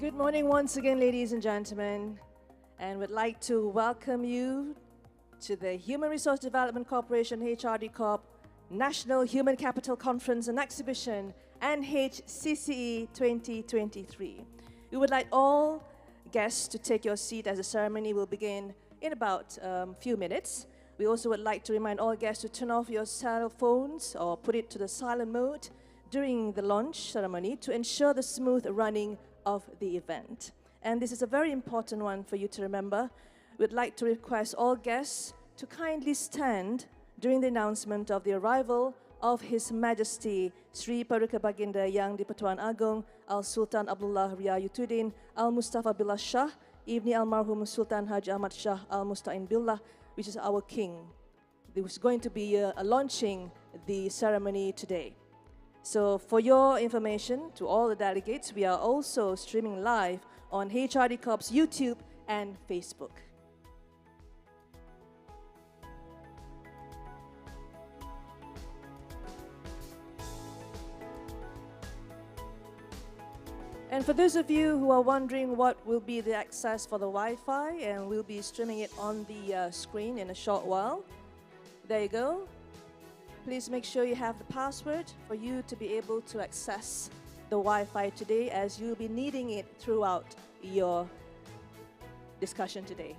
Good morning once again, ladies and gentlemen, and would like to welcome you to the Human Resource Development Corporation, HRD Corp, National Human Capital Conference and Exhibition, NHCCE 2023. We would like all guests to take your seat as the ceremony will begin in about a few minutes. We also would like to remind all guests to turn off your cell phones or put it to the silent mode during the launch ceremony to ensure the smooth running of the event. And this is a very important one for you to remember. We'd like to request all guests to kindly stand during the announcement of the arrival of His Majesty Seri Paduka Baginda Yang Di-Pertuan Agong Al-Sultan Abdullah Ri'ayatuddin Al-Mustafa Billah Shah Ibni Almarhum Sultan Haji Ahmad Shah Al-Musta'in Billah, which is our king. There was going to be launching the ceremony today. So for your information, to all the delegates, we are also streaming live on HRD Corp's YouTube and Facebook. And for those of you who are wondering what will be the access for the Wi-Fi, and we'll be streaming it on the screen in a short while. There you go. Please make sure you have the password for you to be able to access the Wi-Fi today, as you'll be needing it throughout your discussion today.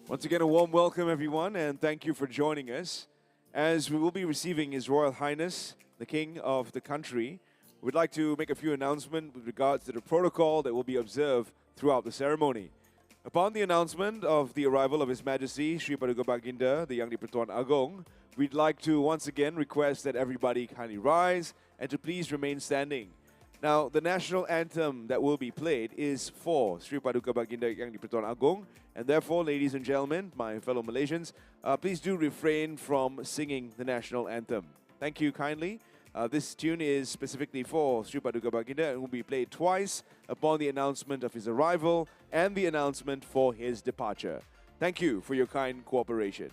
Once again, a warm welcome, everyone, and thank you for joining us. As we will be receiving His Royal Highness, the King of the country, we'd like to make a few announcements with regards to the protocol that will be observed throughout the ceremony. Upon the announcement of the arrival of His Majesty, Seri Paduka Baginda, the Yang Di-Pertuan Agong, we'd like to once again request that everybody kindly rise and to please remain standing. Now, the national anthem that will be played is for Seri Paduka Baginda Yang Di-Pertuan Agong, and therefore, ladies and gentlemen, my fellow Malaysians, please do refrain from singing the national anthem. Thank you kindly. This tune is specifically for Seri Paduka Baginda and will be played twice upon the announcement of his arrival and the announcement for his departure. Thank you for your kind cooperation.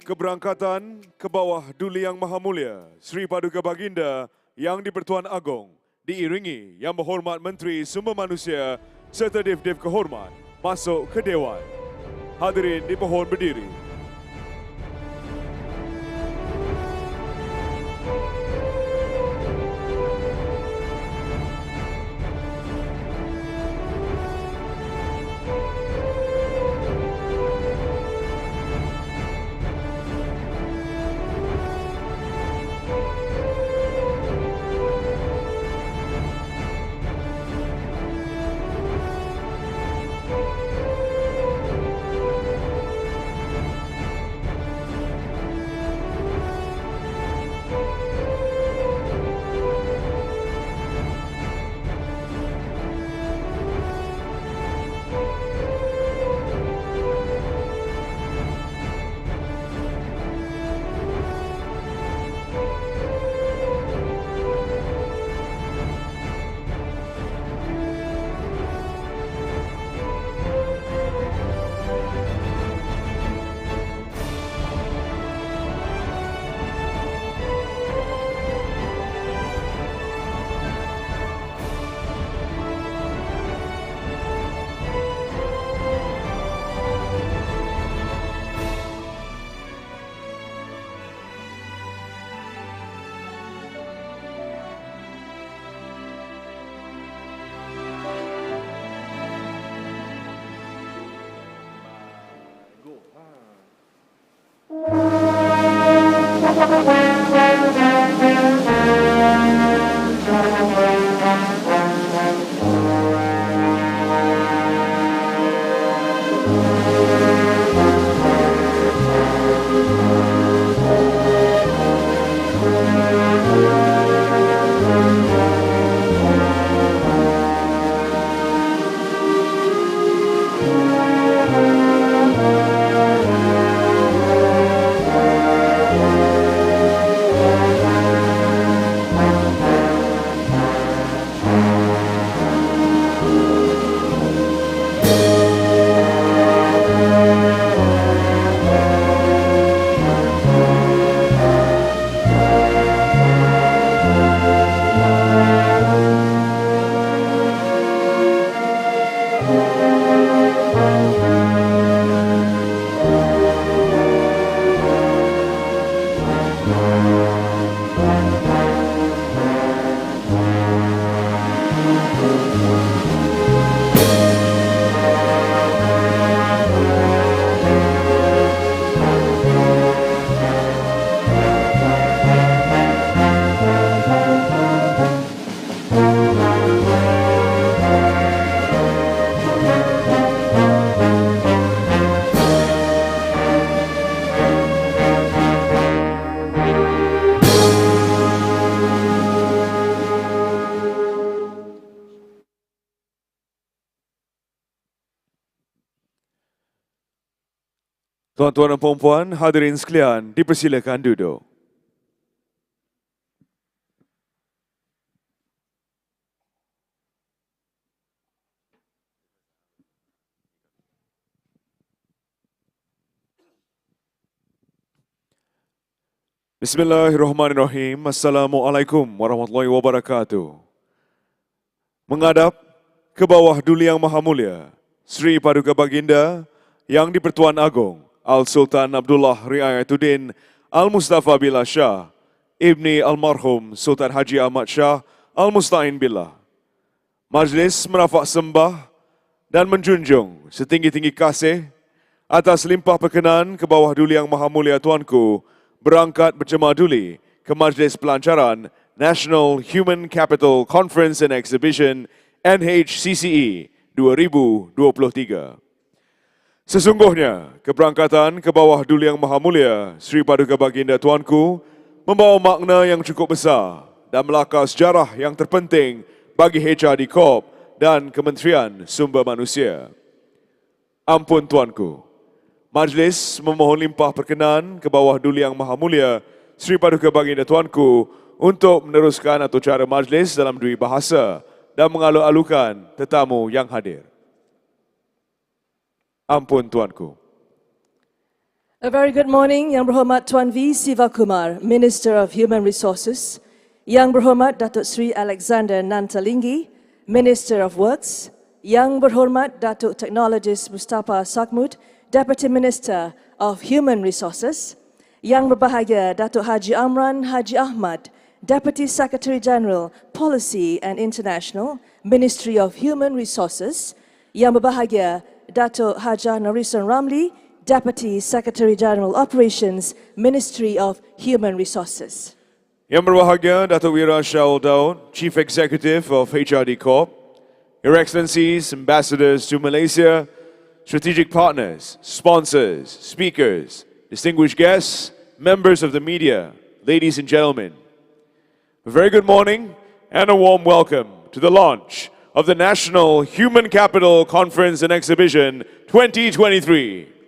Keberangkatan ke bawah Duli Yang Maha Mulia Seri Paduka Baginda Yang Di-Pertuan Agong diiringi Yang Berhormat Menteri Sumber Manusia serta Div-Div Kehormat masuk ke Dewan. Hadirin dipohon berdiri. Tuan-tuan dan puan-puan, hadirin sekalian, dipersilakan duduk. Bismillahirrahmanirrahim. Assalamualaikum warahmatullahi wabarakatuh. Menghadap ke bawah Duli Yang Maha Mulia Seri Paduka Baginda Yang Di-Pertuan Agong Al-Sultan Abdullah Ri'ayatuddin Al-Mustafa Billah Shah, Ibni Almarhum Sultan Haji Ahmad Shah, Al-Musta'in Billah. Majlis merafak sembah dan menjunjung setinggi-tinggi kasih atas limpah perkenan ke bawah Duli Yang Maha Mulia Tuanku berangkat berjemaah duli ke Majlis Pelancaran National Human Capital Conference and Exhibition NHCCE 2023. Sesungguhnya, keberangkatan ke bawah Duli Yang Maha Mulia Seri Paduka Baginda Tuanku membawa makna yang cukup besar dan melakar sejarah yang terpenting bagi HRD Corp dan Kementerian Sumber Manusia. Ampun Tuanku, Majlis memohon limpah perkenan ke bawah Duli Yang Maha Mulia Seri Paduka Baginda Tuanku untuk meneruskan atau cara majlis dalam dua bahasa dan mengalu-alukan tetamu yang hadir. Ampun Tuanku. A very good morning, Yang Berhormat Tuan V. Sivakumar, Minister of Human Resources, Yang Berhormat Datuk Sri Alexander Nantalinggi, Minister of Works, Yang Berhormat Datuk Technologist Mustafa Sakmud, Deputy Minister of Human Resources, Yang Berbahagia Datuk Haji Amran Haji Ahmad, Deputy Secretary General, Policy and International, Ministry of Human Resources, Yang Berbahagia Datuk Hajah Norisan Ramli, Deputy Secretary General, Operations, Ministry of Human Resources. Yang Berbahagia Datuk Wira Shaul Daud, Chief Executive of HRD Corp, Your Excellencies, Ambassadors to Malaysia, strategic partners, sponsors, speakers, distinguished guests, members of the media, ladies and gentlemen, a very good morning and a warm welcome to the launch of the National Human Capital Conference and Exhibition 2023.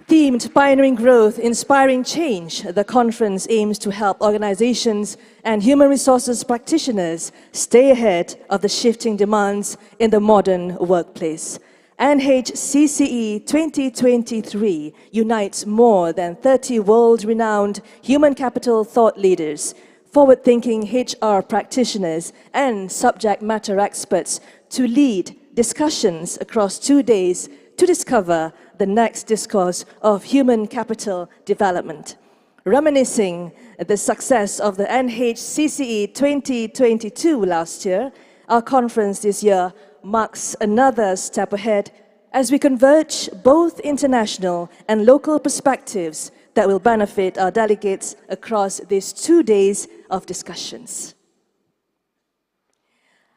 Themed Pioneering Growth, Inspiring Change, the conference aims to help organizations and human resources practitioners stay ahead of the shifting demands in the modern workplace. NHCCE 2023 unites more than 30 world-renowned human capital thought leaders, forward-thinking HR practitioners, and subject matter experts to lead discussions across 2 days to discover the next discourse of human capital development. Reminiscing the success of the NHCCE 2022 last year, our conference this year marks another step ahead as we converge both international and local perspectives that will benefit our delegates across these 2 days of discussions.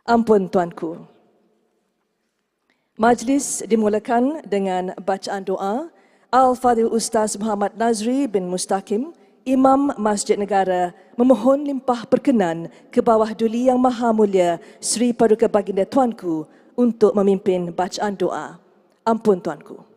Ampun Tuanku. Majlis dimulakan dengan bacaan doa Al-Fadhil Ustaz Muhammad Nazri bin Mustaqim, Imam Masjid Negara, memohon limpah perkenan ke bawah duli Yang Maha Mulia Seri Paduka Baginda Tuanku untuk memimpin bacaan doa. Ampun Tuanku.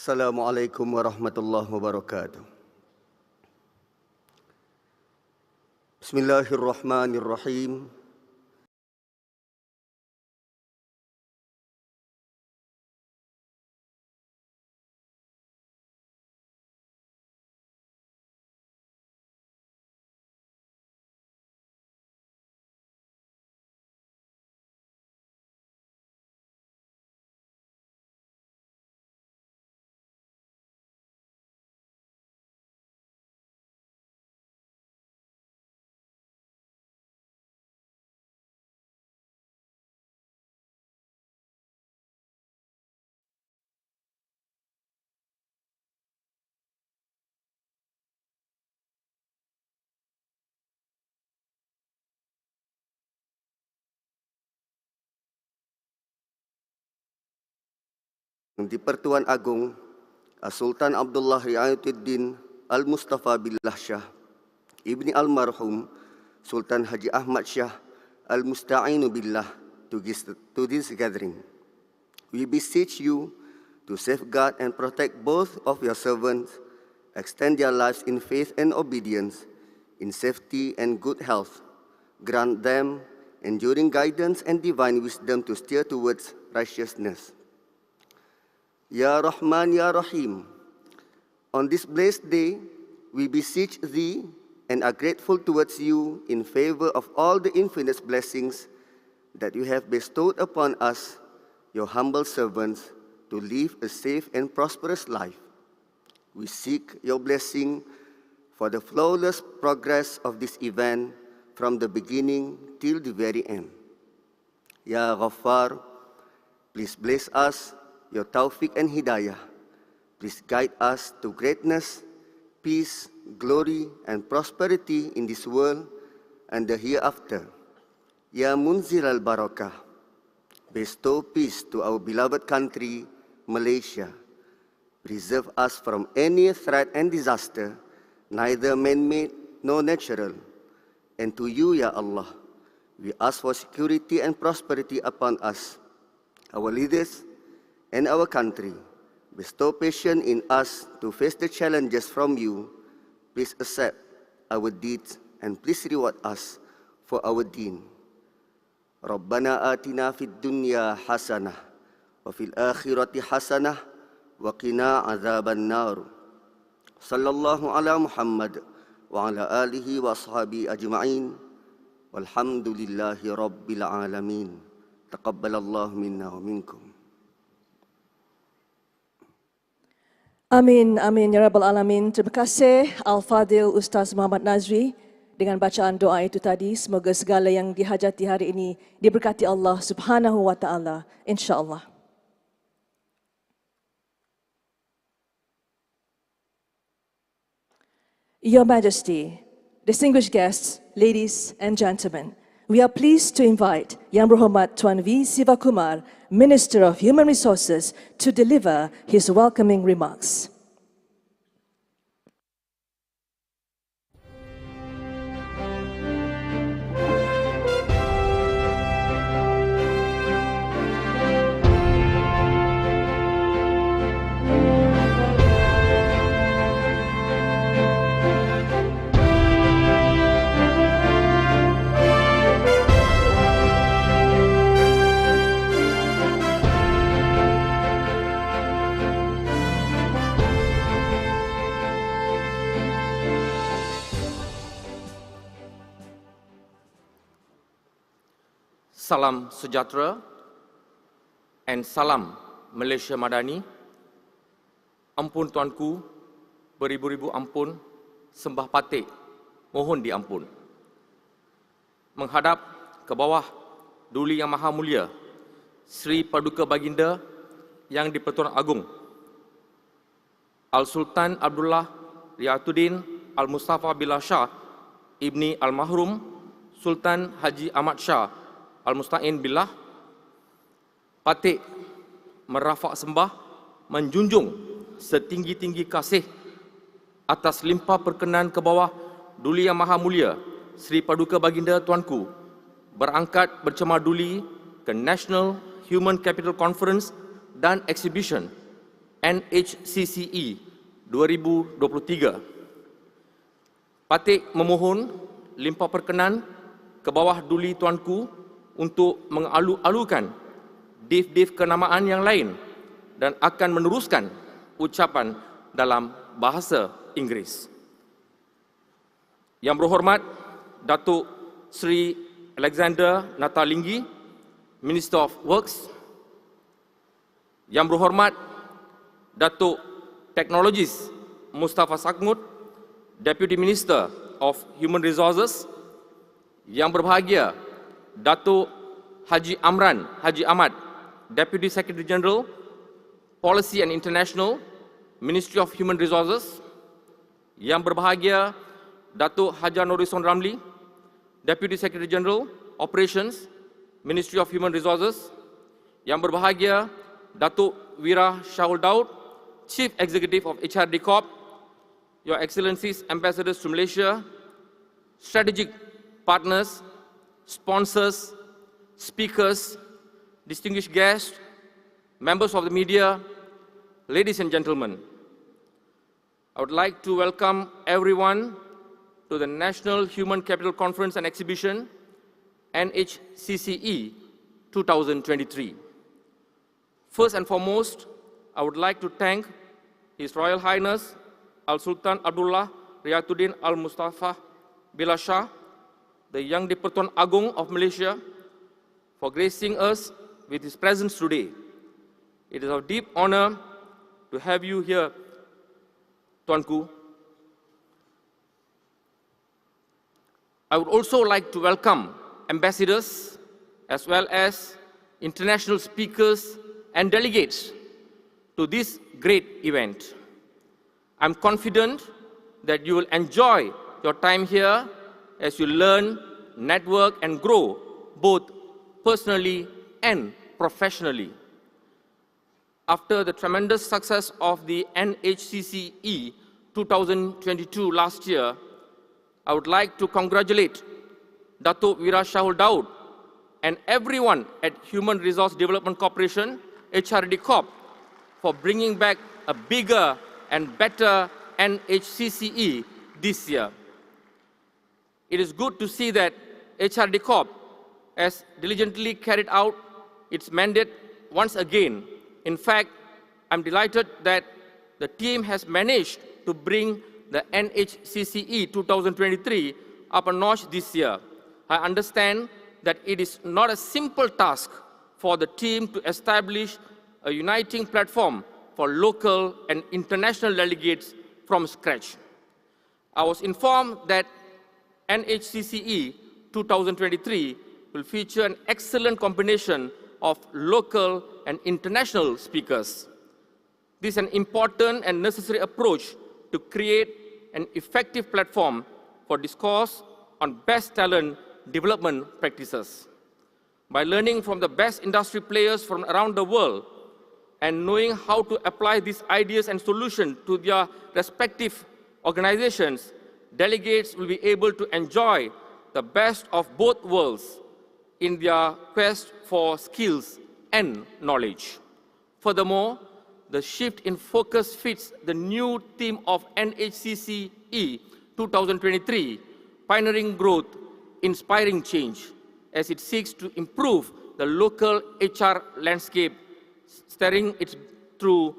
Assalamualaikum warahmatullahi wabarakatuh. Bismillahirrahmanirrahim. Di-Pertuan Agong, Al-Sultan Abdullah Ri'ayatuddin, Al-Mustafa Billah Shah, Ibni Almarhum, Sultan Haji Ahmad Shah, Al-Musta'in Billah, to this gathering. We beseech you to safeguard and protect both of your servants, extend their lives in faith and obedience, in safety and good health. Grant them enduring guidance and divine wisdom to steer towards righteousness. Ya Rahman, Ya Rahim, on this blessed day, we beseech Thee and are grateful towards You in favor of all the infinite blessings that You have bestowed upon us, Your humble servants, to live a safe and prosperous life. We seek Your blessing for the flawless progress of this event from the beginning till the very end. Ya Ghaffar, please bless us Your tawfiq and hidayah. Please guide us to greatness, peace, glory, and prosperity in this world and the hereafter. Ya Munzil al-Barakah, bestow peace to our beloved country, Malaysia. Preserve us from any threat and disaster, neither man-made nor natural. And to you, Ya Allah, we ask for security and prosperity upon us, our leaders, and our country. Bestow patience in us to face the challenges from you. Please accept our deeds and please reward us for our deen. Rabbana atina fid dunya hasanah wa fil akhirati hasanah wa qina azaban nar. Sallallahu ala Muhammad wa ala alihi wa ashabihi ajma'in. Walhamdulillahi rabbil alamin. Taqabbalallahu minna wa minkum. Amin, amin, ya Rabbal Alamin. Terima kasih Al-Fadhil Ustaz Muhammad Nazri dengan bacaan doa itu tadi. Semoga segala yang dihajati hari ini diberkati Allah Subhanahu wa Ta'ala, insya-Allah. Your Majesty, distinguished guests, ladies and gentlemen, we are pleased to invite Yang Berhormat Tuan V. Sivakumar, Minister of Human Resources, to deliver his welcoming remarks. Salam sejahtera and salam Malaysia Madani. Ampun tuanku, beribu-ribu ampun, sembah patik, mohon diampun. Menghadap ke bawah Duli Yang Maha Mulia, Seri Paduka Baginda Yang Di-Pertuan Agong, Al-Sultan Abdullah, Ri'ayatuddin, Al-Mustafa Billah Shah, Ibni Almarhum, Sultan Haji Ahmad Shah, Al-Musta'in Billah, patik merafak sembah, menjunjung setinggi-tinggi kasih atas limpah perkenan ke bawah Duli Yang Maha Mulia, Seri Paduka Baginda tuanku, berangkat bercemar duli ke National Human Capital Conference dan Exhibition NHCCE 2023. Patik memohon limpah perkenan ke bawah duli tuanku untuk mengalu-alukan div-div kenamaan yang lain dan akan meneruskan ucapan dalam bahasa Inggeris. Yang berhormat Datuk Seri Alexander Natalinggi, Minister of Works. Yang berhormat Datuk Teknologis Mustafa Sakmut, Deputy Minister of Human Resources. Yang berbahagia Datuk Haji Amran Haji Ahmad, Deputy Secretary General, Policy and International, Ministry of Human Resources. Yang berbahagia Datuk Haja Norison Ramli, Deputy Secretary General, Operations, Ministry of Human Resources. Yang berbahagia Datuk Wira Shahul Daud, Chief Executive of HRD Corp, Your Excellencies, Ambassadors to Malaysia, Strategic Partners, sponsors, speakers, distinguished guests, members of the media, ladies and gentlemen. I would like to welcome everyone to the National Human Capital Conference and Exhibition, NHCCE 2023. First and foremost, I would like to thank His Royal Highness Al-Sultan Abdullah Ri'ayatuddin Al-Mustafa Billah Shah, the Yang Di-Pertuan Agong of Malaysia, for gracing us with his presence today. It is our deep honor to have you here, Tuanku. I would also like to welcome ambassadors as well as international speakers and delegates to this great event. I'm confident that you will enjoy your time here as you learn, network, and grow both personally and professionally. after the tremendous success of the NHCCE 2022 last year, I would like to congratulate Datuk Wira Shahul Daud and everyone at Human Resource Development Corporation, HRD Corp, for bringing back a bigger and better NHCCE this year. It is good to see that HRD Corp has diligently carried out its mandate once again. In fact, I'm delighted that the team has managed to bring the NHCCE 2023 up a notch this year. I understand that it is not a simple task for the team to establish a uniting platform for local and international delegates from scratch. I was informed that NHCCE 2023 will feature an excellent combination of local and international speakers. This is an important and necessary approach to create an effective platform for discourse on best talent development practices. By learning from the best industry players from around the world and knowing how to apply these ideas and solutions to their respective organizations, delegates will be able to enjoy the best of both worlds in their quest for skills and knowledge. Furthermore, the shift in focus fits the new theme of NHCCE 2023, Pioneering Growth, Inspiring Change, as it seeks to improve the local HR landscape, steering it through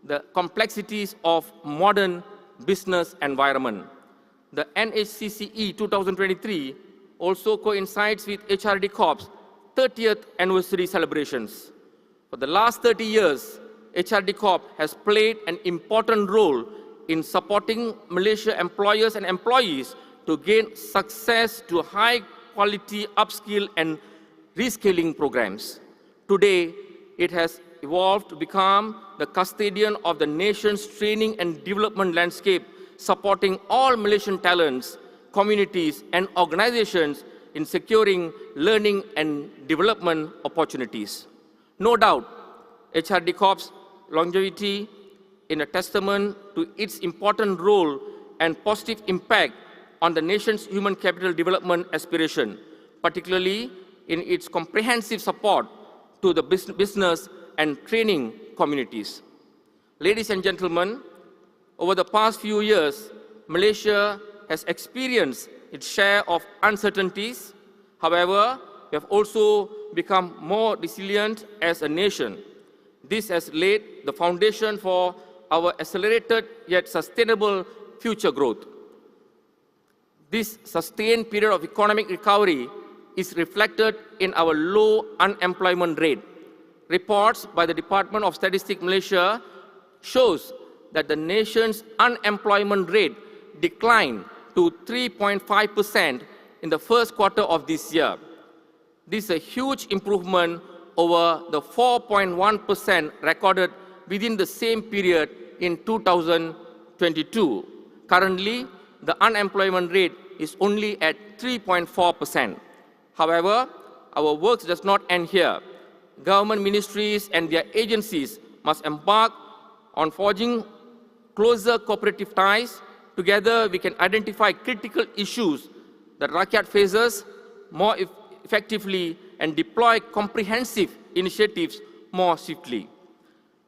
the complexities of modern business environment. The NHCCE 2023 also coincides with HRD Corp's 30th anniversary celebrations. For the last 30 years, HRD Corp has played an important role in supporting Malaysia employers and employees to gain success to high-quality upskill and reskilling programs. Today, it has evolved to become the custodian of the nation's training and development landscape, supporting all Malaysian talents, communities, and organizations in securing learning and development opportunities. No doubt, HRD Corp's longevity is a testament to its important role and positive impact on the nation's human capital development aspiration, particularly in its comprehensive support to the business and training communities. Ladies and gentlemen, over the past few years, Malaysia has experienced its share of uncertainties. However, we have also become more resilient as a nation. This has laid the foundation for our accelerated yet sustainable future growth. This sustained period of economic recovery is reflected in our low unemployment rate. Reports by the Department of Statistics Malaysia shows that the nation's unemployment rate declined to 3.5% in the first quarter of this year. This is a huge improvement over the 4.1% recorded within the same period in 2022. Currently, the unemployment rate is only at 3.4%. However, our work does not end here. Government ministries and their agencies must embark on forging closer cooperative ties. Together, we can identify critical issues that Rakyat faces more effectively and deploy comprehensive initiatives more swiftly.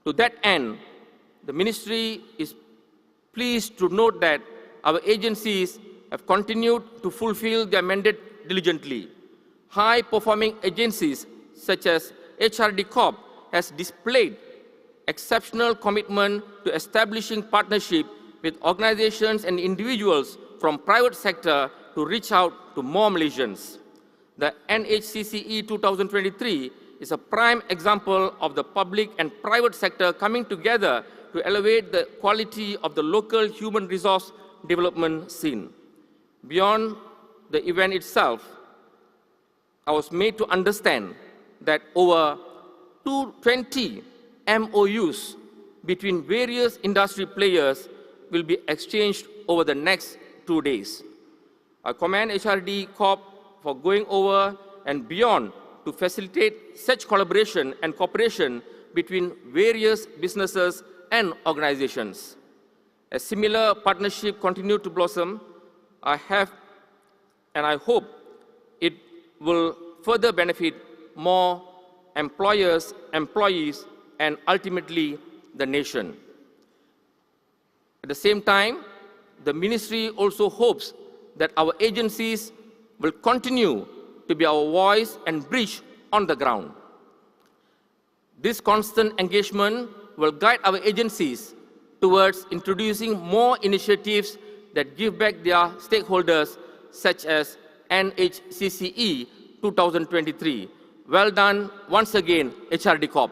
To that end, the Ministry is pleased to note that our agencies have continued to fulfill their mandate diligently. High-performing agencies such as HRD Corp has displayed exceptional commitment to establishing partnership with organizations and individuals from private sector to reach out to more Malaysians. The NHCCE 2023 is a prime example of the public and private sector coming together to elevate the quality of the local human resource development scene. Beyond the event itself, I was made to understand that over 220 MOUs between various industry players will be exchanged over the next 2 days. I commend HRD Corp for going over and beyond to facilitate such collaboration and cooperation between various businesses and organizations. A similar partnership continued to blossom. I hope it will further benefit more employers, employees, and ultimately the nation. At the same time, the ministry also hopes that our agencies will continue to be our voice and bridge on the ground. This constant engagement will guide our agencies towards introducing more initiatives that give back their stakeholders, such as NHCCE 2023. Well done once again, HRD Corp.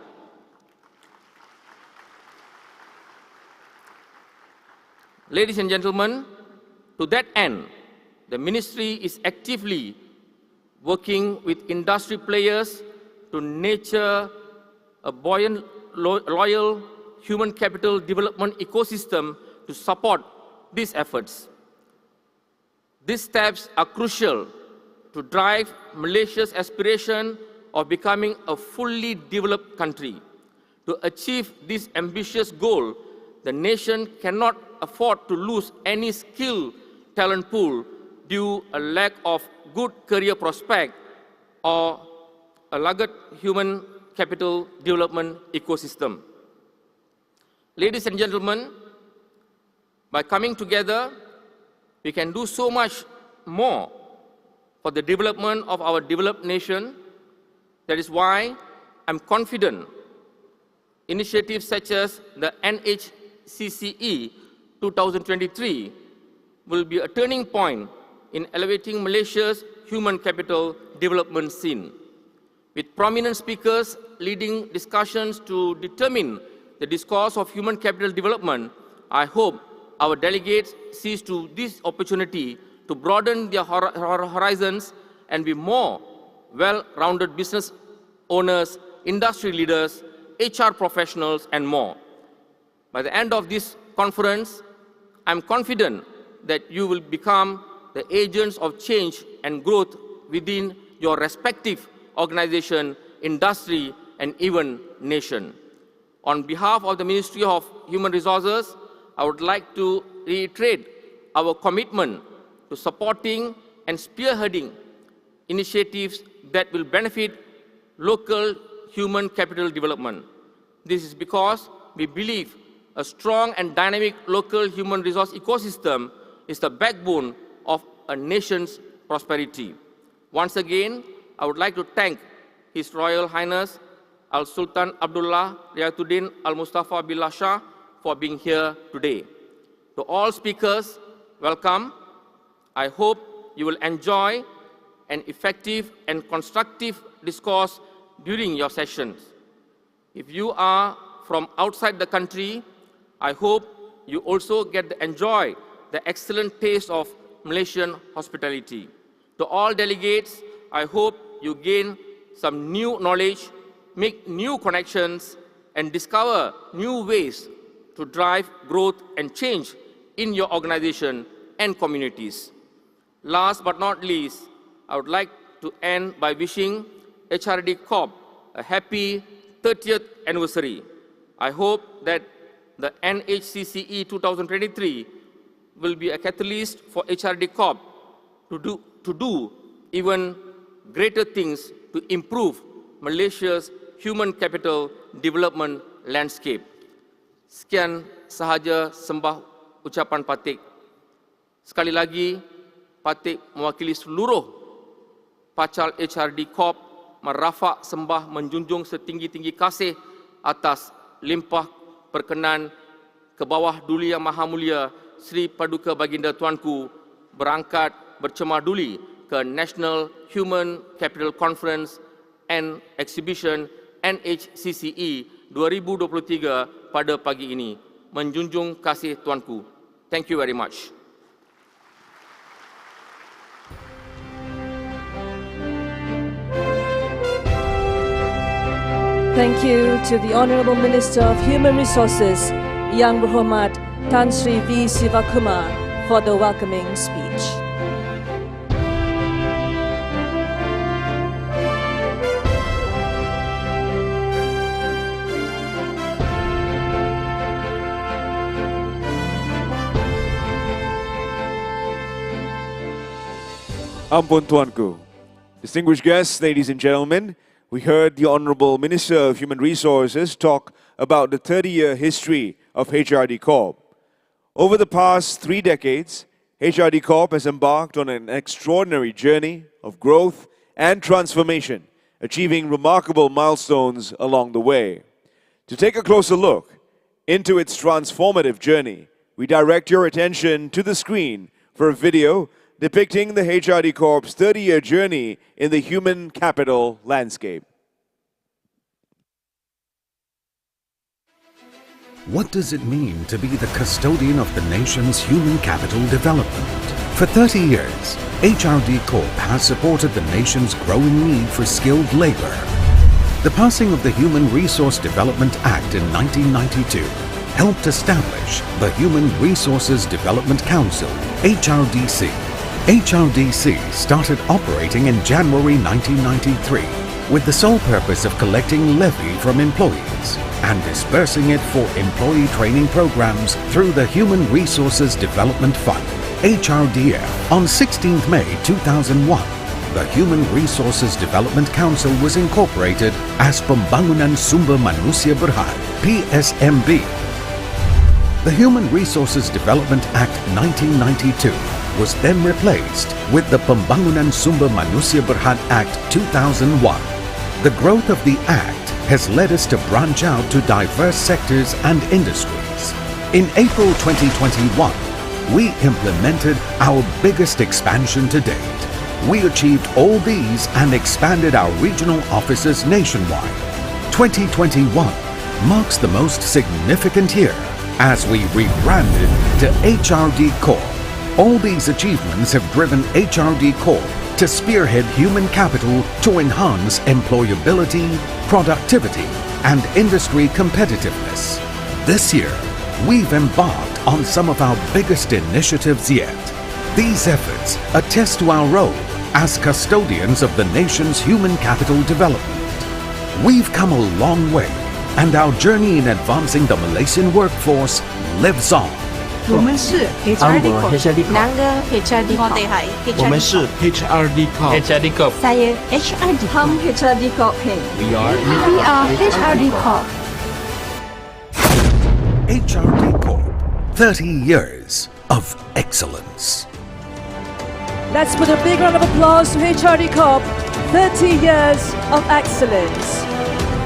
Ladies and gentlemen, to that end, the ministry is actively working with industry players to nurture a buoyant, loyal human capital development ecosystem to support these efforts. These steps are crucial to drive Malaysia's aspiration of becoming a fully developed country. To achieve this ambitious goal, the nation cannot afford to lose any skilled talent pool due to a lack of good career prospect or a laggard human capital development ecosystem. Ladies and gentlemen, by coming together, we can do so much more for the development of our developed nation. That is why I'm confident initiatives such as the NHCCE 2023 will be a turning point in elevating Malaysia's human capital development scene. With prominent speakers leading discussions to determine the discourse of human capital development, I hope our delegates seize to this opportunity to broaden their horizons and be more well-rounded business owners, industry leaders, HR professionals, and more. By the end of this conference, I'm confident that you will become the agents of change and growth within your respective organization, industry, and even nation. On behalf of the Ministry of Human Resources, I would like to reiterate our commitment to supporting and spearheading initiatives that will benefit local human capital development. This is because we believe a strong and dynamic local human resource ecosystem is the backbone of a nation's prosperity. Once again, I would like to thank His Royal Highness Al-Sultan Abdullah Ri'ayatuddin Al-Mustafa Billah Shah for being here today. To all speakers, welcome. I hope you will enjoy an effective and constructive discourse during your sessions. If you are from outside the country, I hope you also get to enjoy the excellent taste of Malaysian hospitality. To all delegates, I hope you gain some new knowledge, make new connections, and discover new ways to drive growth and change in your organization and communities. Last but not least, I would like to end by wishing HRD Corp a happy 30th anniversary. I hope that the NHCCE 2023 will be a catalyst for HRD Corp to do even greater things to improve Malaysia's human capital development landscape. Sekian sahaja sembah ucapan Patik. Sekali lagi, Patik mewakili seluruh Pacal HRD Corp merafak sembah menjunjung setinggi-tinggi kasih atas limpah perkenan ke bawah Duli Yang Maha Mulia Seri Paduka Baginda Tuanku berangkat bercemah duli ke National Human Capital Conference and Exhibition NHCCE 2023 pada pagi ini. Menjunjung kasih Tuanku. Thank you very much. Thank you to the Honourable Minister of Human Resources, Yang Berhormat Tan Sri V. Sivakumar, for the welcoming speech. Ampun Tuanku. Distinguished guests, ladies and gentlemen, we heard the Honorable Minister of Human Resources talk about the 30-year history of HRD Corp. Over the past 3 decades, HRD Corp has embarked on an extraordinary journey of growth and transformation, achieving remarkable milestones along the way. To take a closer look into its transformative journey, we direct your attention to the screen for a video depicting the HRD Corp's 30-year journey in the human capital landscape. What does it mean to be the custodian of the nation's human capital development? For 30 years, HRD Corp has supported the nation's growing need for skilled labor. The passing of the Human Resource Development Act in 1992 helped establish the Human Resources Development Council, HRDC. HRDC started operating in January 1993 with the sole purpose of collecting levy from employees and dispersing it for employee training programs through the Human Resources Development Fund, HRDF. On 16th May 2001, the Human Resources Development Council was incorporated as Pembangunan Sumber Manusia Berhad, PSMB. The Human Resources Development Act 1992 was then replaced with the Pembangunan Sumber Manusia Berhad Act 2001. The growth of the Act has led us to branch out to diverse sectors and industries. In April 2021, we implemented our biggest expansion to date. We achieved all these and expanded our regional offices nationwide. 2021 marks the most significant year as we rebranded to HRD Corp. All these achievements have driven HRD Corp to spearhead human capital to enhance employability, productivity, and industry competitiveness. This year, we've embarked on some of our biggest initiatives yet. These efforts attest to our role as custodians of the nation's human capital development. We've come a long way, and our journey in advancing the Malaysian workforce lives on. 我们是 HRD Corp. Nangga HRD Corp. HRD 我们是 HRD Corp. HRD Corp. Saya HRD Corp. HRD Corp. We are HRD Corp. HRD Corp. 30 years of excellence. Let's put a big round of applause to HRD Corp. 30 years of excellence.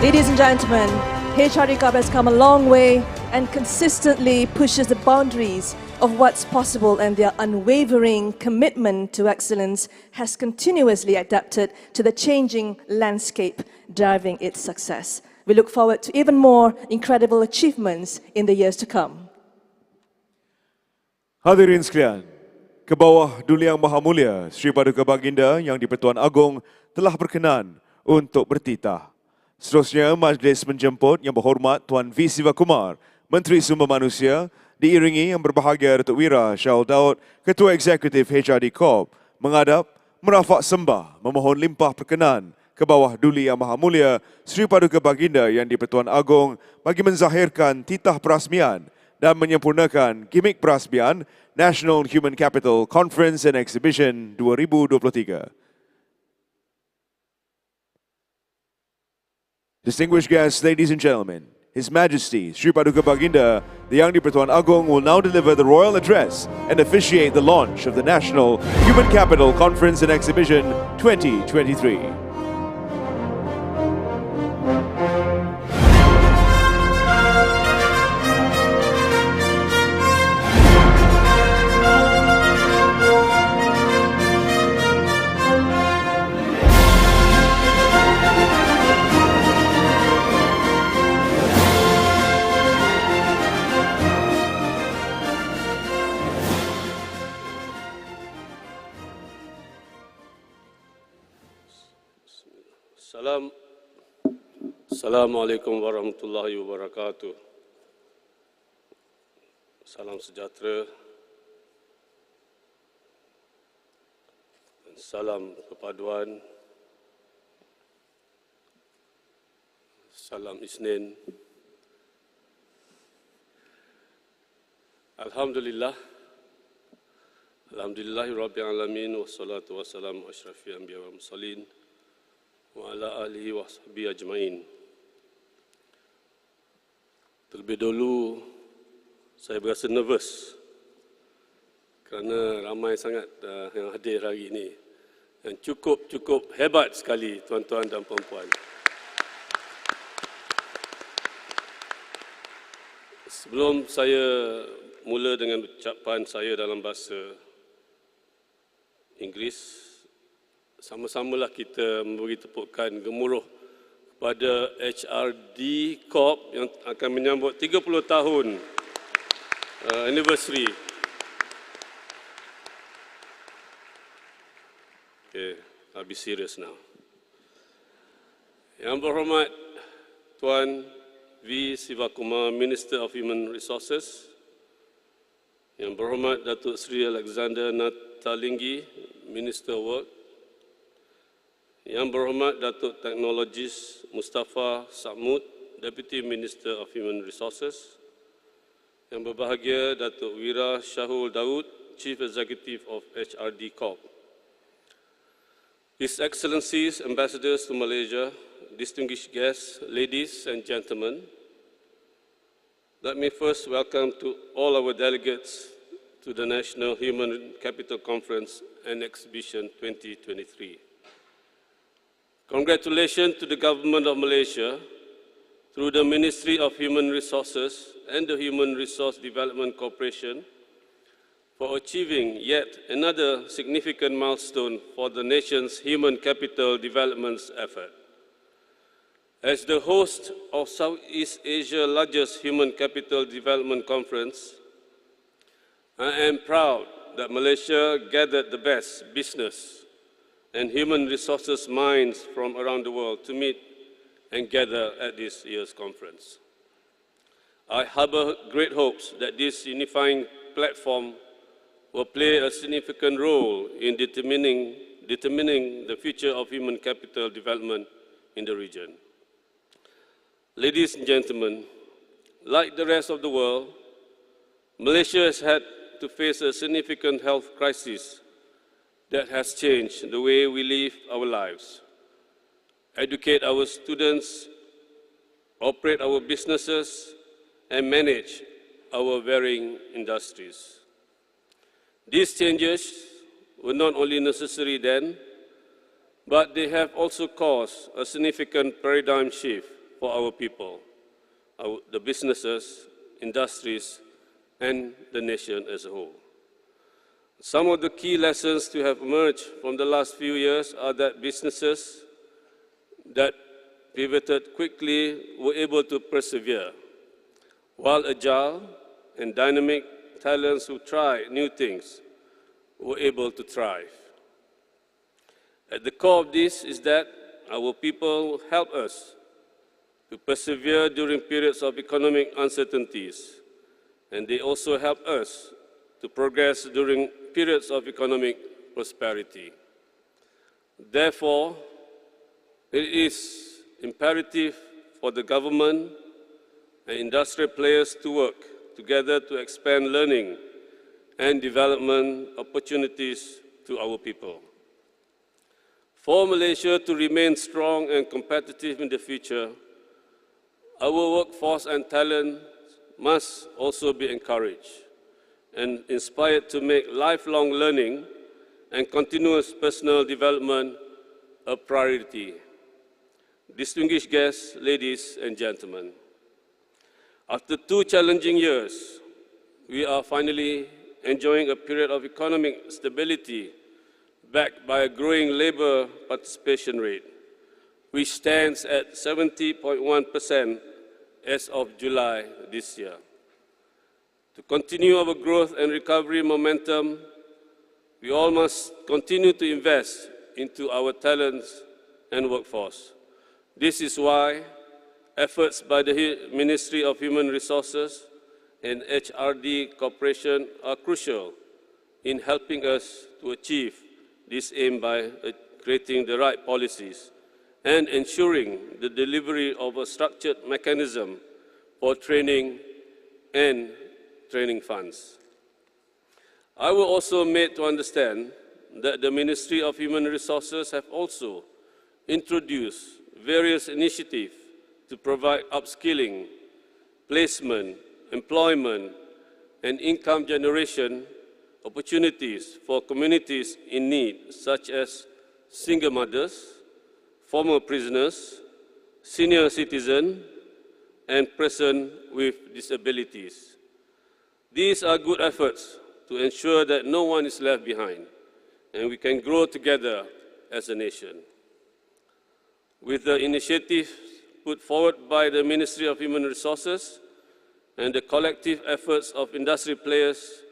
Ladies and gentlemen, HRD Corp has come a long way and consistently pushes the boundaries of what's possible, and their unwavering commitment to excellence has continuously adapted to the changing landscape, driving its success. We look forward to even more incredible achievements in the years to come. Hadirin sekalian, ke bawah Duli Yang Maha Mulia, Seri Paduka Baginda yang Di-Pertuan Agong telah berkenan untuk bertitah. Seterusnya, majlis menjemput Yang Berhormat Tuan V. Sivakumar, Menteri Sumber Manusia, diiringi Yang Berbahagia Datuk Wira Syah Daud, Ketua Eksekutif HRD Corp, menghadap, merafak sembah, memohon limpah perkenan ke bawah Duli Yang Maha Mulia Seri Paduka Baginda yang Di-Pertuan Agong bagi menzahirkan titah perasmian dan menyempurnakan gimik perasmian National Human Capital Conference and Exhibition 2023. Distinguished guests, ladies and gentlemen, His Majesty, Seri Paduka Baginda, the Yang Di-Pertuan Agong will now deliver the royal address and officiate the launch of the National Human Capital Conference and Exhibition 2023. Assalamualaikum warahmatullahi wabarakatuh. Salam sejahtera dan salam kepaduan. Salam Isnin. Alhamdulillah, Alhamdulillahirabbil alamin wassalatu wassalamu asyrafil anbiya wal mursalin wa ala alihi wa sahbihi ajmain. Terlebih dahulu saya berasa nervous kerana ramai sangat yang hadir hari ini dan cukup hebat sekali tuan-tuan dan puan-puan. Sebelum saya mula dengan ucapan saya dalam bahasa Inggeris, sama-samalah kita memberi tepukan gemuruh kepada HRD Corp yang akan menyambut 30 tahun anniversary. Okay, I'll be serious now. Yang berhormat Tuan V. Sivakumar, Minister of Human Resources, Yang berhormat Datuk Seri Alexander Natalinggi, Minister of Work, Yang berhormat Datuk Teknologis Mustafa Samud, Deputy Minister of Human Resources, Yang berbahagia Datuk Wira Shahul Daud, Chief Executive of HRD Corp, His Excellencies, Ambassadors to Malaysia, distinguished guests, ladies and gentlemen, let me first welcome to all our delegates to the National Human Capital Conference and Exhibition 2023. Congratulations to the Government of Malaysia through the Ministry of Human Resources and the Human Resource Development Corporation for achieving yet another significant milestone for the nation's human capital development effort. As the host of Southeast Asia's largest Human Capital Development Conference, I am proud that Malaysia gathered the best business and human resources minds from around the world to meet and gather at this year's conference. I harbor great hopes that this unifying platform will play a significant role in determining the future of human capital development in the region. Ladies and gentlemen, like the rest of the world, Malaysia has had to face a significant health crisis that has changed the way we live our lives, educate our students, operate our businesses, and manage our varying industries. These changes were not only necessary then, but they have also caused a significant paradigm shift for our people, the businesses, industries, and the nation as a whole. Some of the key lessons to have emerged from the last few years are that businesses that pivoted quickly were able to persevere, while agile and dynamic talents who try new things were able to thrive. At the core of this is that our people help us to persevere during periods of economic uncertainties, and they also help us to progress during periods of economic prosperity. Therefore, it is imperative for the government and industrial players to work together to expand learning and development opportunities to our people. For Malaysia to remain strong and competitive in the future, our workforce and talent must also be encouraged and inspired to make lifelong learning and continuous personal development a priority. Distinguished guests, ladies and gentlemen, after 2 challenging years, we are finally enjoying a period of economic stability backed by a growing labour participation rate, which stands at 70.1% as of July this year. To continue our growth and recovery momentum, we all must continue to invest into our talents and workforce. This is why efforts by the Ministry of Human Resources and HRD Corporation are crucial in helping us to achieve this aim by creating the right policies and ensuring the delivery of a structured mechanism for training and training funds. I was also made to understand that the Ministry of Human Resources have also introduced various initiatives to provide upskilling, placement, employment, and income generation opportunities for communities in need, such as single mothers, former prisoners, senior citizens, and persons with disabilities. These are good efforts to ensure that no one is left behind, and we can grow together as a nation. With the initiatives put forward by the Ministry of Human Resources and the collective efforts of industry players,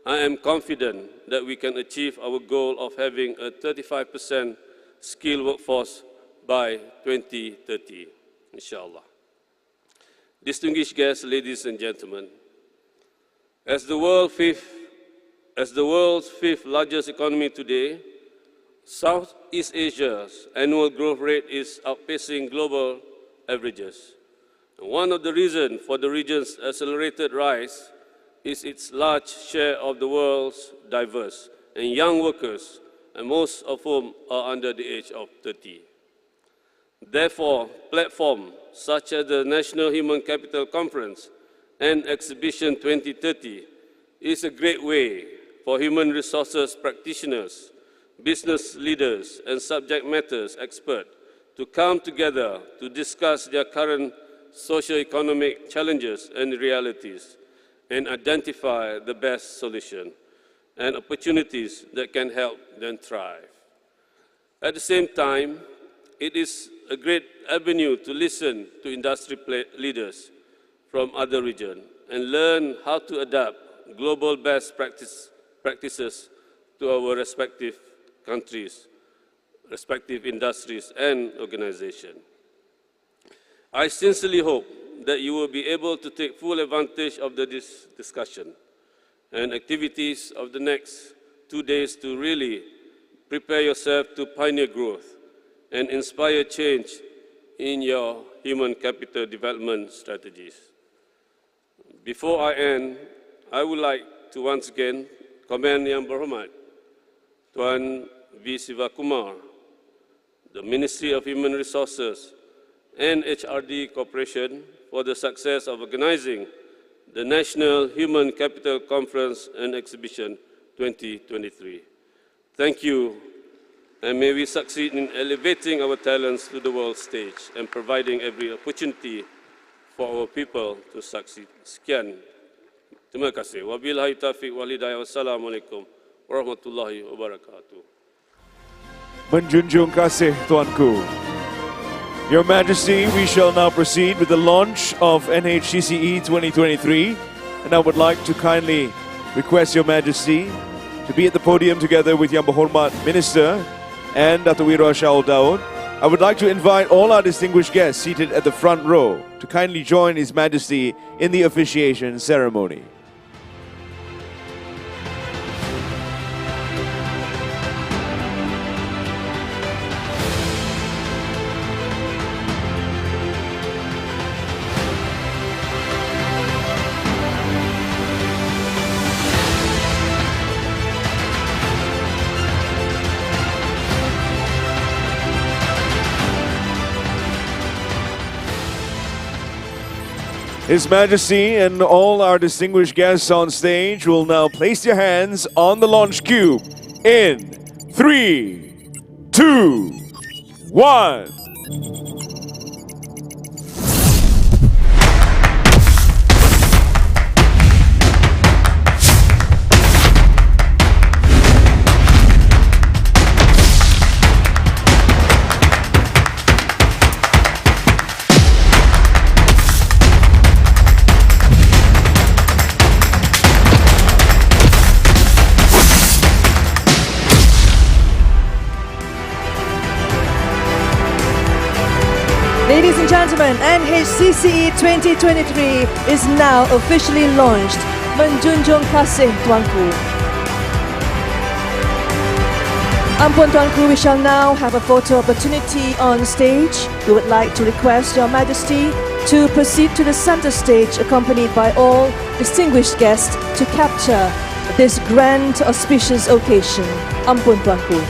I am confident that we can achieve our goal of having a 35% skilled workforce by 2030, inshallah. Distinguished guests, ladies and gentlemen, as the world's fifth largest economy today, Southeast Asia's annual growth rate is outpacing global averages. One of the reasons for the region's accelerated rise is its large share of the world's diverse and young workers, and most of whom are under the age of 30. Therefore, platforms such as the National Human Capital Conference and Exhibition 2030 is a great way for human resources practitioners, business leaders, and subject matter experts to come together to discuss their current socio-economic challenges and realities, and identify the best solution and opportunities that can help them thrive. At the same time, it is a great avenue to listen to industry leaders from other regions and learn how to adapt global best practices to our respective countries, respective industries and organizations. I sincerely hope that you will be able to take full advantage of this discussion and activities of the next 2 days to really prepare yourself to pioneer growth and inspire change in your human capital development strategies. Before I end, I would like to once again commend Yang Berhormat Tuan V. Sivakumar, the Ministry of Human Resources and HRD Corporation for the success of organizing the National Human Capital Conference and Exhibition 2023. Thank you, and may we succeed in elevating our talents to the world stage and providing every opportunity for our people to succeed. Sekian. Terima kasih. Wabillahi taufiq wal hidayah. Wassalamualaikum warahmatullahi wabarakatuh. Menjunjung kasih Tuanku. Your Majesty, we shall now proceed with the launch of NHCCE 2023, and I would like to kindly request Your Majesty to be at the podium together with Yang Berhormat Minister and Dato' Wira Shah Daud. I would like to invite all our distinguished guests seated at the front row to kindly join His Majesty in the officiation ceremony. His Majesty and all our distinguished guests on stage will now place their hands on the launch cube in 3, 2, 1. Ladies and gentlemen, NHCCE 2023 is now officially launched. Menjunjung kasih Tuanku. Ampun Tuanku, we shall now have a photo opportunity on stage. We would like to request Your Majesty to proceed to the center stage accompanied by all distinguished guests to capture this grand auspicious occasion. Ampun Tuanku.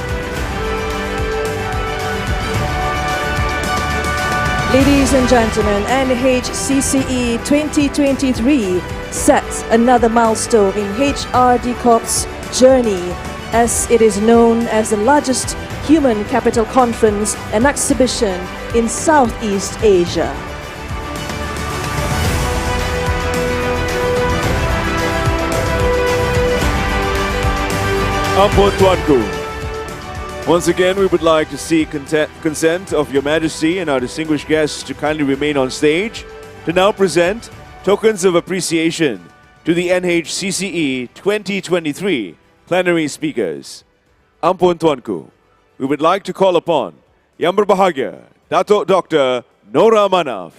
Ladies and gentlemen, NHCCE 2023 sets another milestone in HRD Corp's journey, as it is known as the largest human capital conference and exhibition in Southeast Asia. Ampun Tuanku. Once again, we would like to seek consent of Your Majesty and our distinguished guests to kindly remain on stage to now present tokens of appreciation to the NHCCE 2023 plenary speakers. Ampun Tuanku. We would like to call upon Yang Berbahagia, Datuk Dr. Nora Manaf.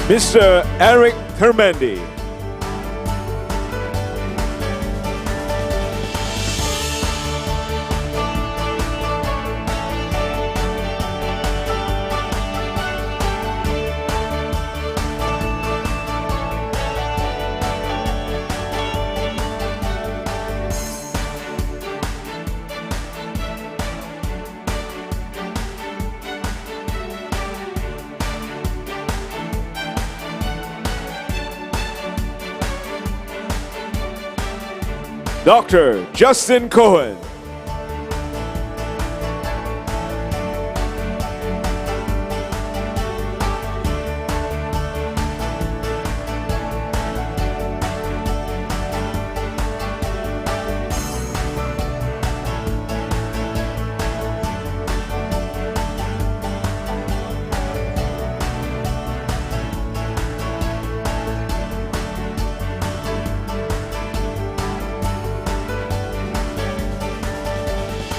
Mr. Eric Hermendi. Dr. Justin Cohen.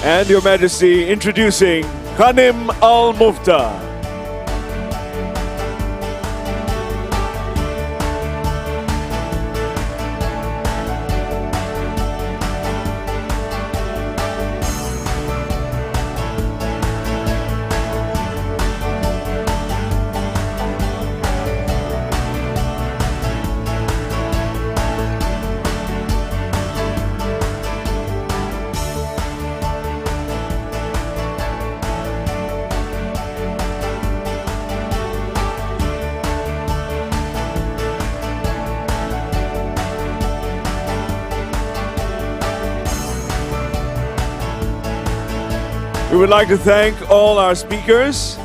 And Your Majesty, introducing Khanim Al-Mufta. We would like to thank all our speakers.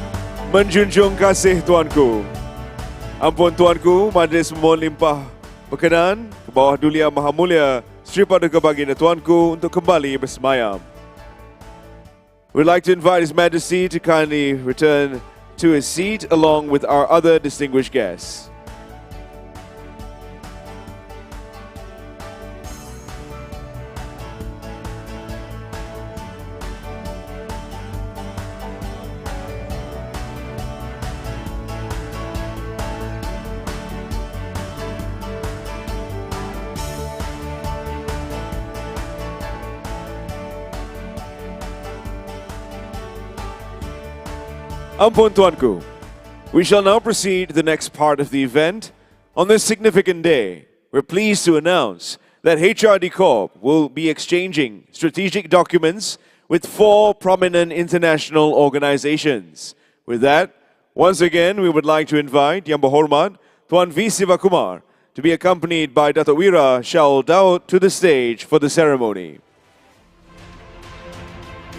Menjunjung kasih Tuanku. Ampun Tuanku, Majlis memohon limpah berkenan ke bawah Dulia Maha Mulia Seri Paduka Baginda Tuanku untuk kembali bersemayam. We'd like to invite His Majesty to kindly return to his seat along with our other distinguished guests. Ampun Tuanku. We shall now proceed to the next part of the event. On this significant day, we're pleased to announce that HRD Corp will be exchanging strategic documents with 4 prominent international organizations. With that, once again, we would like to invite Yang Berhormat Tuan V. Sivakumar to be accompanied by Datuk Wira Shaul Daud to the stage for the ceremony.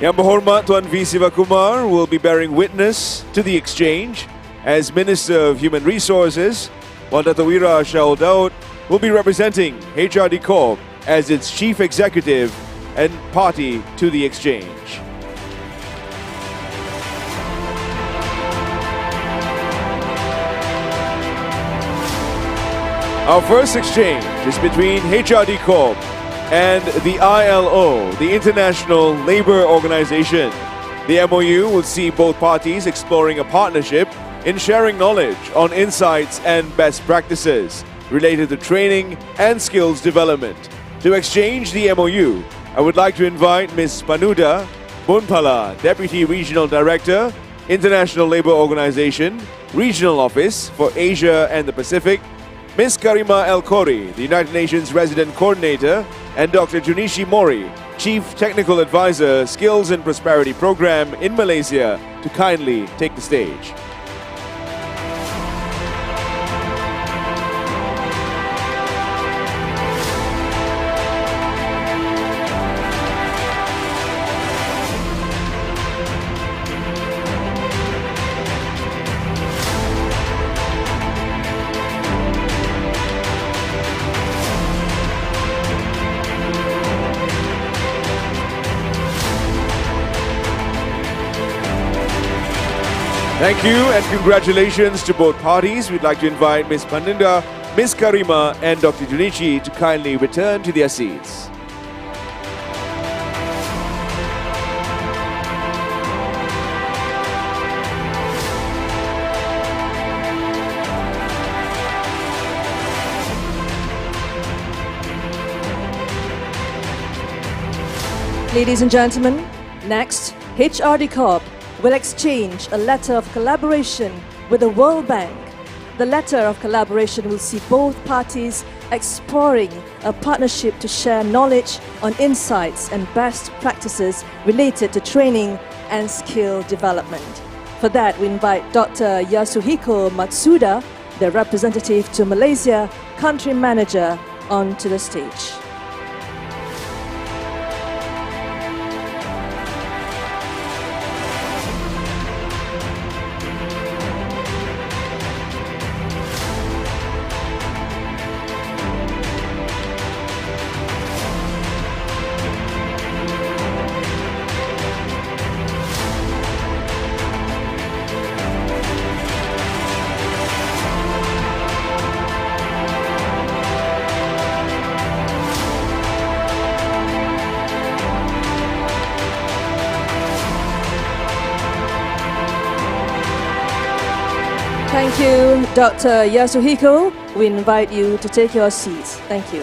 Yang Berhormat Tuan V. Sivakumar will be bearing witness to the exchange as Minister of Human Resources, while Datuk Wira Shaul Daud will be representing HRD Corp as its Chief Executive and party to the exchange. Our first exchange is between HRD Corp and the ILO, the International Labour Organization. The MOU will see both parties exploring a partnership in sharing knowledge on insights and best practices related to training and skills development. To exchange the MOU, I would like to invite Ms. Panuda Bunpala, Deputy Regional Director, International Labour Organization, Regional Office for Asia and the Pacific, Ms. Karima El Khori, the United Nations Resident Coordinator, and Dr. Junishi Mori, Chief Technical Advisor, Skills and Prosperity Program in Malaysia, to kindly take the stage. Thank you and congratulations to both parties. We'd like to invite Ms. Paninda, Ms. Karima and Dr. Junichi to kindly return to their seats. Ladies and gentlemen, next, HRD Corp will exchange a letter of collaboration with the World Bank. The letter of collaboration will see both parties exploring a partnership to share knowledge on insights and best practices related to training and skill development. For that, we invite Dr. Yasuhiko Matsuda, the representative to Malaysia, country manager, onto the stage. Thank you, Dr. Yasuhiko. We invite you to take your seats. Thank you.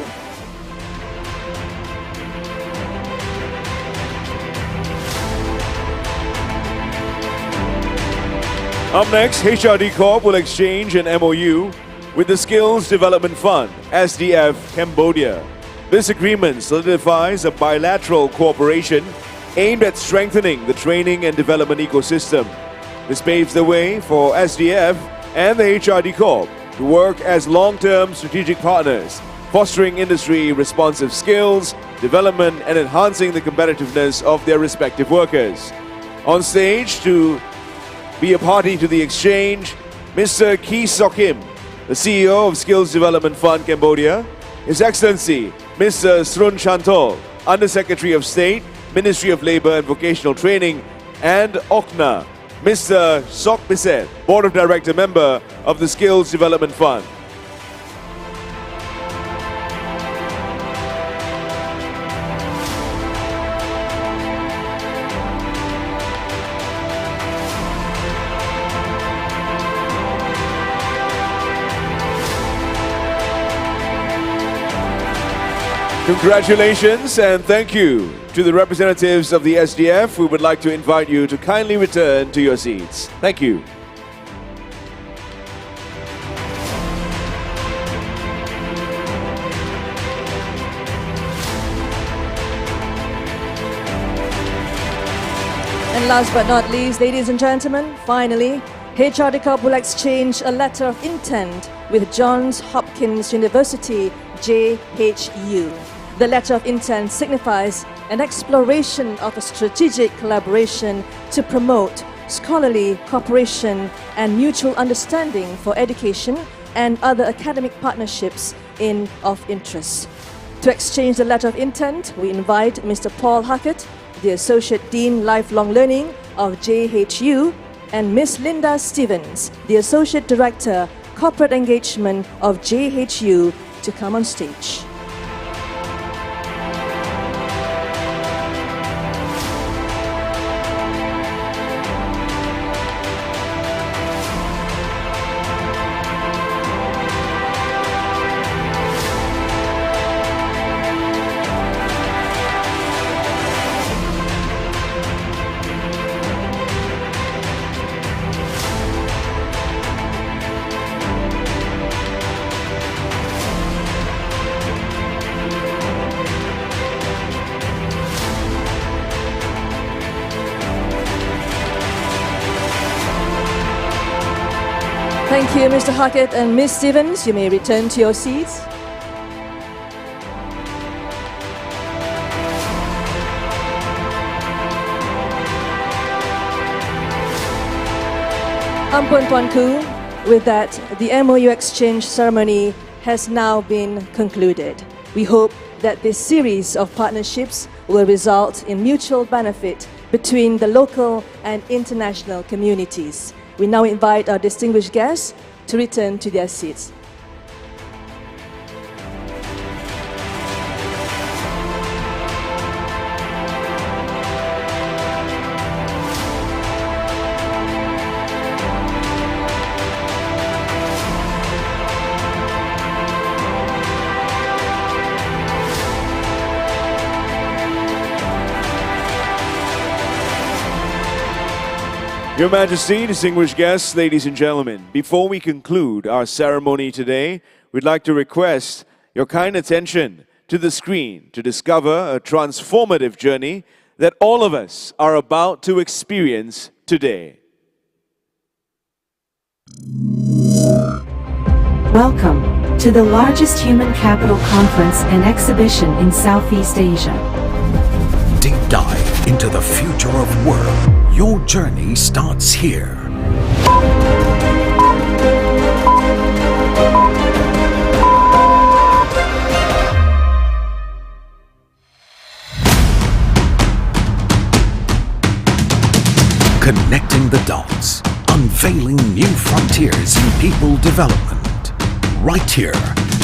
Up next, HRD Corp will exchange an MOU with the Skills Development Fund, SDF Cambodia. This agreement solidifies a bilateral cooperation aimed at strengthening the training and development ecosystem. This paves the way for SDF and the HRD Corp to work as long-term strategic partners, fostering industry-responsive skills, development and enhancing the competitiveness of their respective workers. On stage to be a party to the exchange, Mr. Kee Sok Kim, the CEO of Skills Development Fund Cambodia, His Excellency Mr. Srun Chantol, Under-Secretary of State, Ministry of Labour and Vocational Training, and OCNA, Mr. Sok Piset, Board of Director member of the Skills Development Fund. Congratulations and thank you to the representatives of the SDF. We would like to invite you to kindly return to your seats. Thank you. And last but not least, ladies and gentlemen, finally, HRD Corp will exchange a letter of intent with Johns Hopkins University, JHU. The letter of intent signifies an exploration of a strategic collaboration to promote scholarly cooperation and mutual understanding for education and other academic partnerships of interest. To exchange the letter of intent, we invite Mr. Paul Hackett, the Associate Dean Lifelong Learning of JHU, and Ms. Linda Stevens, the Associate Director, corporate engagement of JHU to come on stage. Thank you, Mr. Hackett and Ms. Stevens. You may return to your seats. Ampun Tuanku, with that, the MOU exchange ceremony has now been concluded. We hope that this series of partnerships will result in mutual benefit between the local and international communities. We now invite our distinguished guests to return to their seats. Your Majesty, distinguished guests, ladies and gentlemen, before we conclude our ceremony today, we'd like to request your kind attention to the screen to discover a transformative journey that all of us are about to experience today. Welcome to the largest human capital conference and exhibition in Southeast Asia. Deep dive into the future of work. Your journey starts here. Connecting the dots, unveiling new frontiers in people development. Right here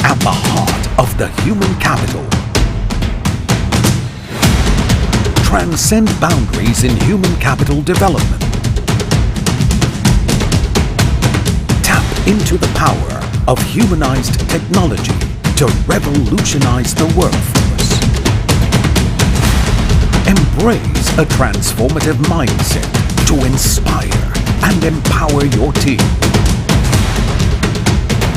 at the heart of the human capital. Transcend boundaries in human capital development. Tap into the power of humanized technology to revolutionize the workforce. Embrace a transformative mindset to inspire and empower your team.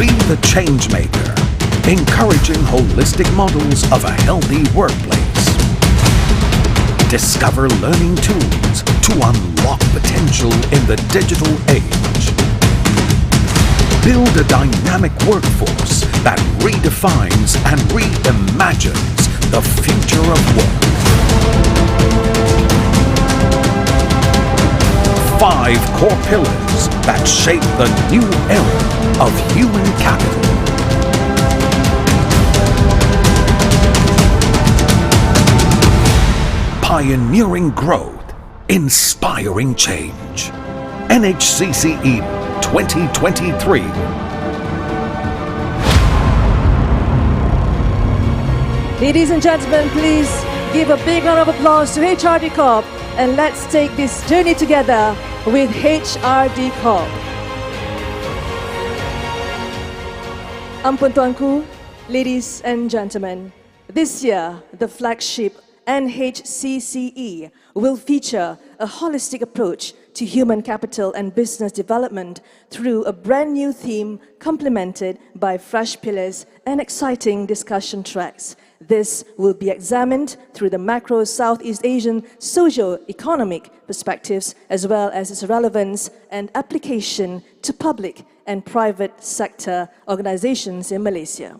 Be the change maker, encouraging holistic models of a healthy workplace. Discover learning tools to unlock potential in the digital age. Build a dynamic workforce that redefines and reimagines the future of work. 5 core pillars that shape the new era of human capital. Pioneering growth, inspiring change. NHCCE 2023. Ladies and gentlemen, please give a big round of applause to HRD Corp, and let's take this journey together with HRD Corp. Ampun Tuanku, ladies and gentlemen, this year the flagship NHCCE will feature a holistic approach to human capital and business development through a brand new theme complemented by fresh pillars and exciting discussion tracks. This will be examined through the macro Southeast Asian socio-economic perspectives as well as its relevance and application to public and private sector organizations in Malaysia.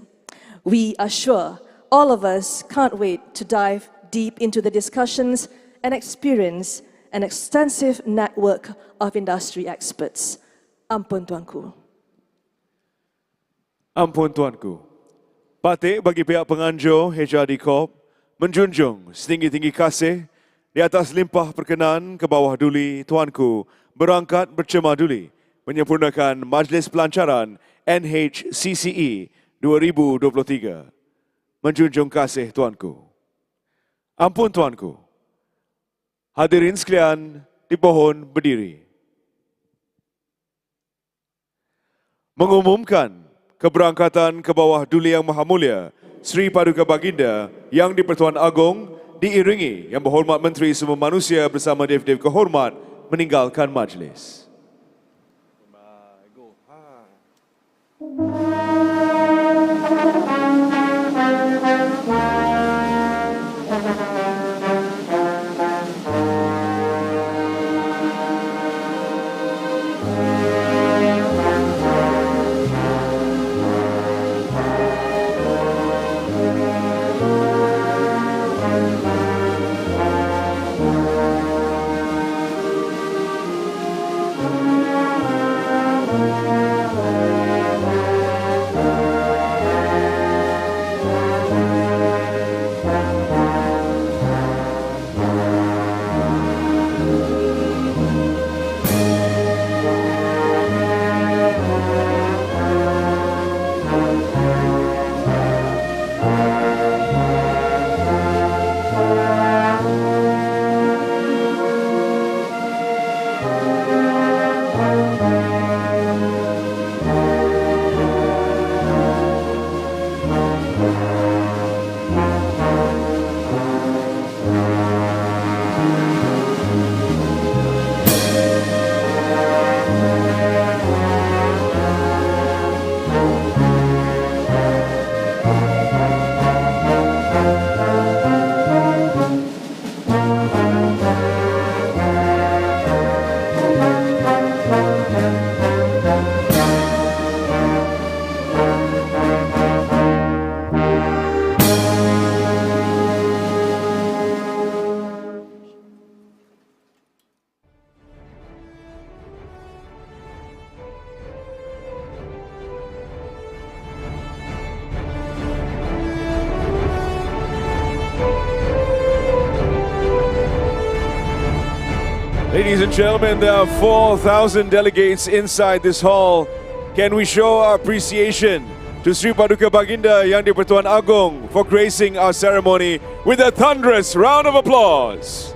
We are sure all of us can't wait to dive deep into the discussions and experience an extensive network of industry experts. Ampun Tuanku. Ampun Tuanku. Batik bagi pihak penganjur HRD Corp menjunjung setinggi-tinggi kasih di atas limpah perkenan ke bawah duli Tuanku berangkat bercema duli menyempurnakan majlis pelancaran NHCCE 2023. Menjunjung kasih Tuanku. Ampun Tuanku. Hadirin sekalian, dipohon berdiri. Mengumumkan keberangkatan ke bawah Duli Yang Maha Mulia Seri Paduka Baginda yang di-Pertuan Agong diiringi Yang Berhormat Menteri Sumber Manusia bersama Dev-Dev Kehormat meninggalkan majlis. Ladies and gentlemen, there are 4,000 delegates inside this hall. Can we show our appreciation to Sri Paduka Baginda Yang di-Pertuan Agong for gracing our ceremony with a thunderous round of applause?